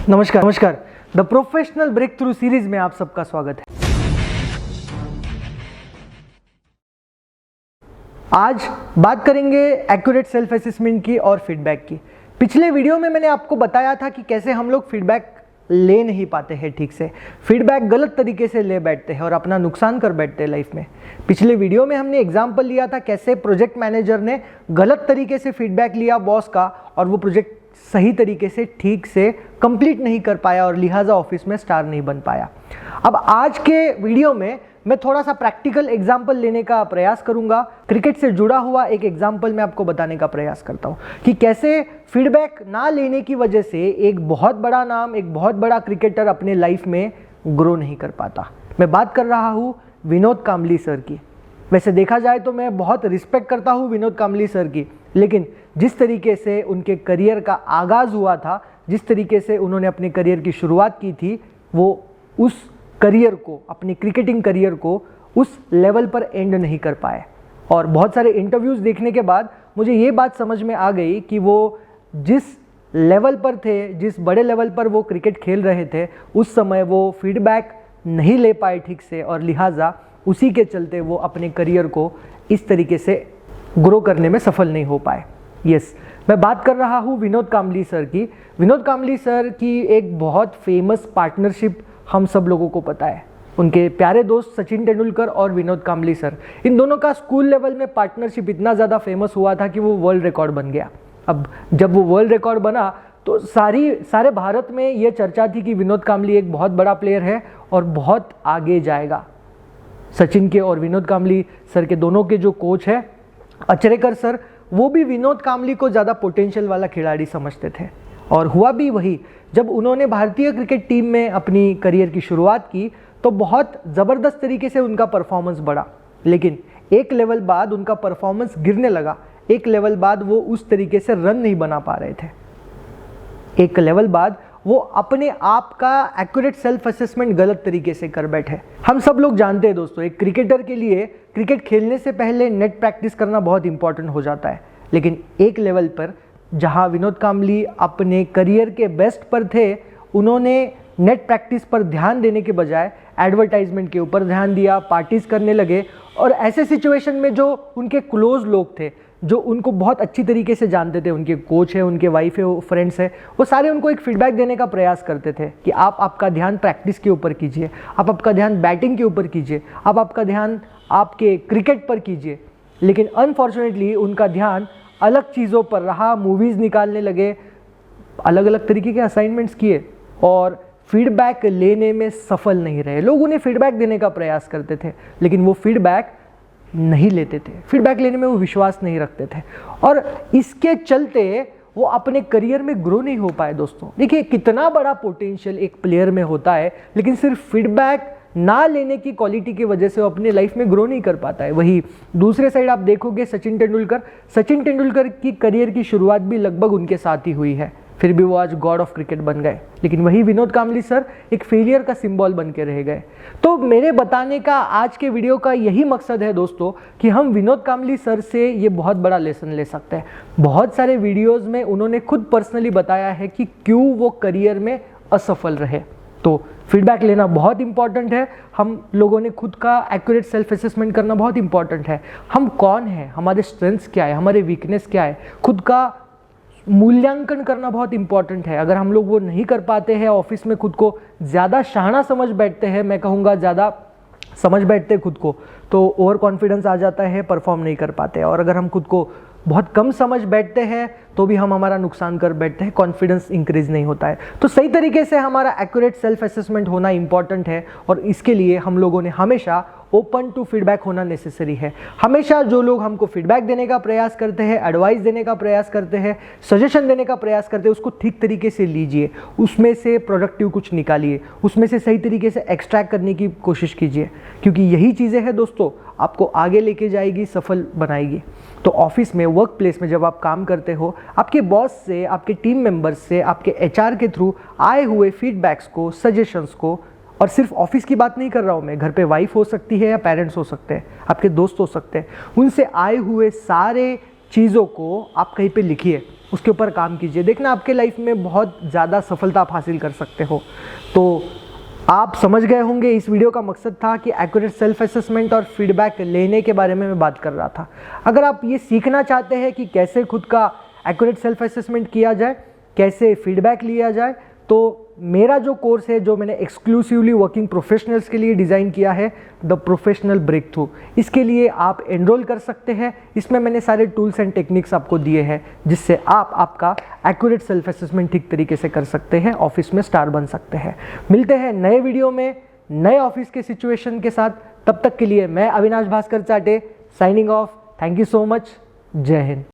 नमस्कार the professional breakthrough series में आप सबका स्वागत है। आज बात करेंगे एक्यूरेट सेल्फ असेसमेंट की और फीडबैक की। पिछले वीडियो में मैंने आपको बताया था कि कैसे हम लोग फीडबैक ले नहीं पाते हैं ठीक से, फीडबैक गलत तरीके से ले बैठते हैं और अपना नुकसान कर बैठते हैं लाइफ में। पिछले वीडियो में हमने एग्जाम्पल लिया था कैसे प्रोजेक्ट मैनेजर ने गलत तरीके से फीडबैक लिया बॉस का और वो प्रोजेक्ट सही तरीके से ठीक से कंप्लीट नहीं कर पाया और लिहाजा ऑफिस में स्टार नहीं बन पाया। अब आज के वीडियो में मैं थोड़ा सा प्रैक्टिकल एग्जाम्पल लेने का प्रयास करूंगा। क्रिकेट से जुड़ा हुआ एक एग्जाम्पल मैं आपको बताने का प्रयास करता हूं कि कैसे फीडबैक ना लेने की वजह से एक बहुत बड़ा नाम, एक बहुत बड़ा क्रिकेटर अपने लाइफ में ग्रो नहीं कर पाता। मैं बात कर रहा हूं विनोद कांबली सर की। वैसे देखा जाए तो मैं बहुत रिस्पेक्ट करता हूं विनोद कांबली सर की, लेकिन जिस तरीके से उनके करियर का आगाज़ हुआ था, जिस तरीके से उन्होंने अपने करियर की शुरुआत की थी, वो उस करियर को, अपने क्रिकेटिंग करियर को उस लेवल पर एंड नहीं कर पाए। और बहुत सारे इंटरव्यूज़ देखने के बाद मुझे ये बात समझ में आ गई कि वो जिस लेवल पर थे, जिस बड़े लेवल पर वो क्रिकेट खेल रहे थे, उस समय वो फीडबैक नहीं ले पाए ठीक से और लिहाजा उसी के चलते वो अपने करियर को इस तरीके से ग्रो करने में सफल नहीं हो पाए। यस, मैं बात कर रहा हूँ विनोद कांबली सर की। विनोद कांबली सर की एक बहुत फेमस पार्टनरशिप हम सब लोगों को पता है। उनके प्यारे दोस्त सचिन तेंदुलकर और विनोद कांबली सर, इन दोनों का स्कूल लेवल में पार्टनरशिप इतना ज़्यादा फेमस हुआ था कि वो वर्ल्ड रिकॉर्ड बन गया। अब जब वो वर्ल्ड रिकॉर्ड बना तो सारे भारत में ये चर्चा थी कि विनोद कांबली एक बहुत बड़ा प्लेयर है और बहुत आगे जाएगा। सचिन के और विनोद कांबली सर के दोनों के जो कोच है अचरेकर सर, वो भी विनोद कांबली को ज़्यादा पोटेंशियल वाला खिलाड़ी समझते थे। और हुआ भी वही। जब उन्होंने भारतीय क्रिकेट टीम में अपनी करियर की शुरुआत की तो बहुत ज़बरदस्त तरीके से उनका परफॉर्मेंस बढ़ा, लेकिन एक लेवल बाद उनका परफॉर्मेंस गिरने लगा। एक लेवल बाद वो उस तरीके से रन नहीं बना पा रहे थे। एक लेवल बाद वो अपने आप का एक्यूरेट सेल्फ असेसमेंट गलत तरीके से कर बैठे। हम सब लोग जानते हैं दोस्तों, एक क्रिकेटर के लिए क्रिकेट खेलने से पहले नेट प्रैक्टिस करना बहुत इंपॉर्टेंट हो जाता है। लेकिन एक लेवल पर जहां विनोद कांबली अपने करियर के बेस्ट पर थे, उन्होंने नेट प्रैक्टिस पर ध्यान देने के बजाय एडवर्टाइजमेंट के ऊपर ध्यान दिया, पार्टीज करने लगे। और ऐसे सिचुएशन में जो उनके क्लोज लोग थे, जो उनको बहुत अच्छी तरीके से जानते थे, उनके कोच है, उनके वाइफ है, वो फ्रेंड्स है, वो सारे उनको एक फीडबैक देने का प्रयास करते थे कि आप आपका ध्यान प्रैक्टिस के ऊपर कीजिए, आप आपका ध्यान बैटिंग के ऊपर कीजिए, आप आपका ध्यान आपके क्रिकेट पर कीजिए। लेकिन अनफॉर्चुनेटली उनका ध्यान अलग चीज़ों पर रहा। मूवीज़ निकालने लगे, अलग अलग तरीके के असाइनमेंट्स किए और फीडबैक लेने में सफल नहीं रहे। लोग उन्हें फीडबैक देने का प्रयास करते थे, लेकिन वो फीडबैक नहीं लेते थे। फीडबैक लेने में वो विश्वास नहीं रखते थे और इसके चलते वो अपने करियर में ग्रो नहीं हो पाए। दोस्तों देखिए, कितना बड़ा पोटेंशियल एक प्लेयर में होता है, लेकिन सिर्फ फीडबैक ना लेने की क्वालिटी की वजह से वो अपने लाइफ में ग्रो नहीं कर पाता है। वही दूसरे साइड आप देखोगे सचिन तेंदुलकर की करियर की शुरुआत भी लगभग उनके साथ ही हुई है, फिर भी वो आज गॉड ऑफ क्रिकेट बन गए। लेकिन वही विनोद कांबली सर एक फेलियर का सिंबल बन के रह गए। तो मेरे बताने का आज के वीडियो का यही मकसद है दोस्तों कि हम विनोद कांबली सर से ये बहुत बड़ा लेसन ले सकते हैं। बहुत सारे वीडियोस में उन्होंने खुद पर्सनली बताया है कि क्यों वो करियर में असफल रहे। तो फीडबैक लेना बहुत इंपॉर्टेंट है। हम लोगों ने खुद का एक्यूरेट सेल्फ असेसमेंट करना बहुत इंपॉर्टेंट है। हम कौन हैं, हमारे स्ट्रेंथ्स क्या है, हमारे वीकनेस क्या है, खुद का मूल्यांकन करना बहुत इंपॉर्टेंट है। अगर हम लोग वो नहीं कर पाते हैं, ऑफिस में खुद को ज़्यादा शहाना समझ बैठते हैं, मैं कहूँगा ज़्यादा समझ बैठते हैं खुद को, तो ओवर कॉन्फिडेंस आ जाता है, परफॉर्म नहीं कर पाते। और अगर हम खुद को बहुत कम समझ बैठते हैं तो भी हम हमारा नुकसान कर बैठते हैं, कॉन्फिडेंस इंक्रीज नहीं होता है। तो सही तरीके से हमारा एक्यूरेट सेल्फ असेसमेंट होना इंपॉर्टेंट है और इसके लिए हम लोगों ने हमेशा ओपन टू फीडबैक होना नेसेसरी है। हमेशा जो लोग हमको फीडबैक देने का प्रयास करते हैं, एडवाइस देने का प्रयास करते हैं, सजेशन देने का प्रयास करते हैं, उसको ठीक तरीके से लीजिए, उसमें से प्रोडक्टिव कुछ निकालिए, उसमें से सही तरीके से एक्सट्रैक्ट करने की कोशिश कीजिए, क्योंकि यही चीज़ें हैं दोस्तों आपको आगे लेके जाएगी, सफल बनाएगी। तो ऑफिस में, वर्क प्लेस में जब आप काम करते हो, आपके बॉस से, आपके टीम मेंबर्स से, आपके एचआर के थ्रू आए हुए फीडबैक्स को, सजेशंस को, और सिर्फ ऑफिस की बात नहीं कर रहा हूँ मैं, घर पे वाइफ हो सकती है या पेरेंट्स हो सकते हैं, आपके दोस्त हो सकते हैं, उनसे आए हुए सारे चीज़ों को आप कहीं पे लिखिए। उसके ऊपर काम कीजिए, देखना आपके लाइफ में बहुत ज़्यादा सफलता आप हासिल कर सकते हो। तो आप समझ गए होंगे इस वीडियो का मकसद था कि एक्यूरेट सेल्फ असेसमेंट और फीडबैक लेने के बारे में मैं बात कर रहा था। अगर आप ये सीखना चाहते हैं कि कैसे खुद का एक्यूरेट सेल्फ असेसमेंट किया जाए, कैसे फीडबैक लिया जाए, तो मेरा जो कोर्स है जो मैंने एक्सक्लूसिवली वर्किंग प्रोफेशनल्स के लिए डिज़ाइन किया है, द प्रोफेशनल ब्रेक थ्रू, इसके लिए आप एनरोल कर सकते हैं। इसमें मैंने सारे टूल्स एंड टेक्निक्स आपको दिए हैं जिससे आप आपका एक्यूरेट सेल्फ असेसमेंट ठीक तरीके से कर सकते हैं, ऑफिस में स्टार बन सकते हैं। मिलते हैं नए वीडियो में नए ऑफिस के सिचुएशन के साथ। तब तक के लिए मैं अविनाश भास्कर चाटे signing off. Thank you so much. जय हिंद।